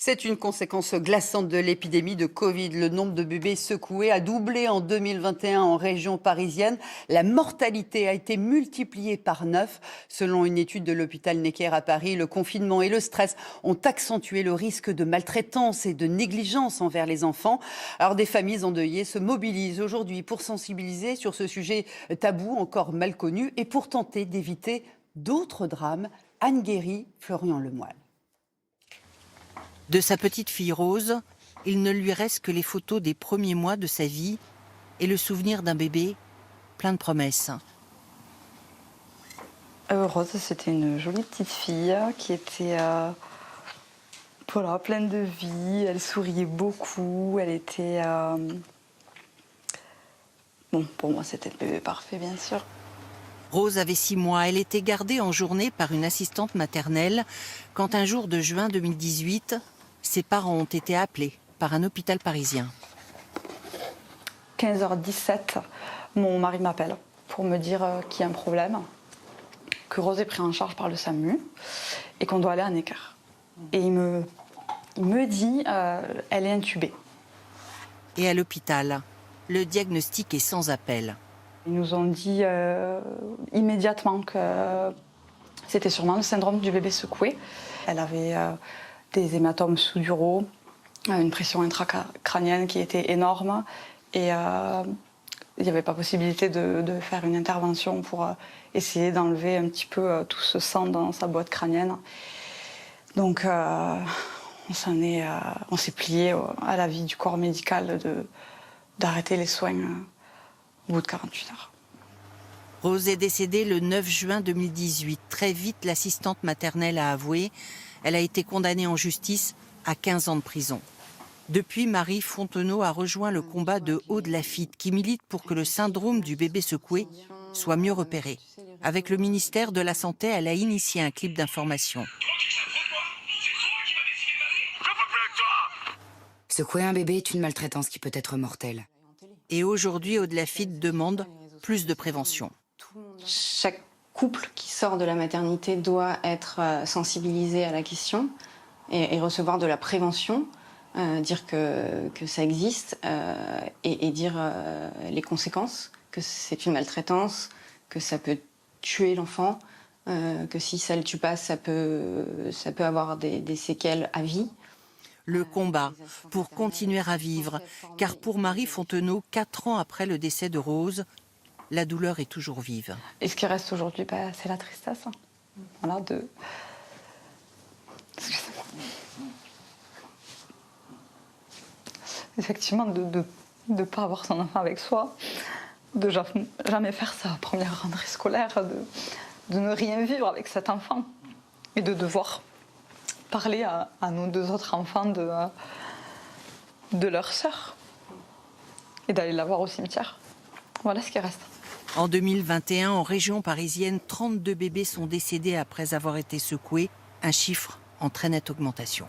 C'est une conséquence glaçante de l'épidémie de Covid. Le nombre de bébés secoués a doublé en 2021 en région parisienne. La mortalité a été multipliée par 9. Selon une étude de l'hôpital Necker à Paris, le confinement et le stress ont accentué le risque de maltraitance et de négligence envers les enfants. Alors des familles endeuillées se mobilisent aujourd'hui pour sensibiliser sur ce sujet tabou, encore mal connu, et pour tenter d'éviter d'autres drames. Anne Guéry, Florian Lemoine. De sa petite fille Rose, il ne lui reste que les photos des premiers mois de sa vie et le souvenir d'un bébé plein de promesses. Rose, c'était une jolie petite fille qui était pleine de vie. Elle souriait beaucoup. Elle était... Bon, pour moi, c'était le bébé parfait, bien sûr. Rose avait 6 mois. Elle était gardée en journée par une assistante maternelle quand un jour de juin 2018, ses parents ont été appelés par un hôpital parisien. 15h17, mon mari m'appelle pour me dire qu'il y a un problème, que Rose est prise en charge par le SAMU et qu'on doit aller à Necker. Et il me dit elle est intubée. Et à l'hôpital, le diagnostic est sans appel. Ils nous ont dit immédiatement que c'était sûrement le syndrome du bébé secoué. Elle avait des hématomes sous-duraux, une pression intracrânienne qui était énorme et il n'y avait pas possibilité de faire une intervention pour essayer d'enlever un petit peu tout ce sang dans sa boîte crânienne. Donc on s'est plié à l'avis du corps médical d'arrêter les soins au bout de 48 heures. Rose est décédée le 9 juin 2018. Très vite, l'assistante maternelle a avoué. Elle a été condamnée en justice à 15 ans de prison. Depuis, Marie Fontenot a rejoint le combat de Aude Laffitte, qui milite pour que le syndrome du bébé secoué soit mieux repéré. Avec le ministère de la Santé, elle a initié un clip d'information. Secouer un bébé est une maltraitance qui peut être mortelle. Et aujourd'hui, Aude Laffitte demande plus de prévention. Chaque couple qui sort de la maternité doit être sensibilisé à la question et recevoir de la prévention, dire que ça existe et dire les conséquences, que c'est une maltraitance, que ça peut tuer l'enfant, que si ça ne le tue pas, ça peut avoir des séquelles à vie. Le combat pour continuer à vivre, car pour Marie Fontenot, 4 ans après le décès de Rose, la douleur est toujours vive. Et ce qui reste aujourd'hui, c'est la tristesse. Voilà, Excusez-moi. Effectivement, de ne pas avoir son enfant avec soi, de jamais faire sa première rentrée scolaire, de ne rien vivre avec cet enfant et de devoir parler à nos 2 autres enfants de leur sœur et d'aller la voir au cimetière. Voilà ce qui reste. En 2021, en région parisienne, 32 bébés sont décédés après avoir été secoués, un chiffre en très nette augmentation.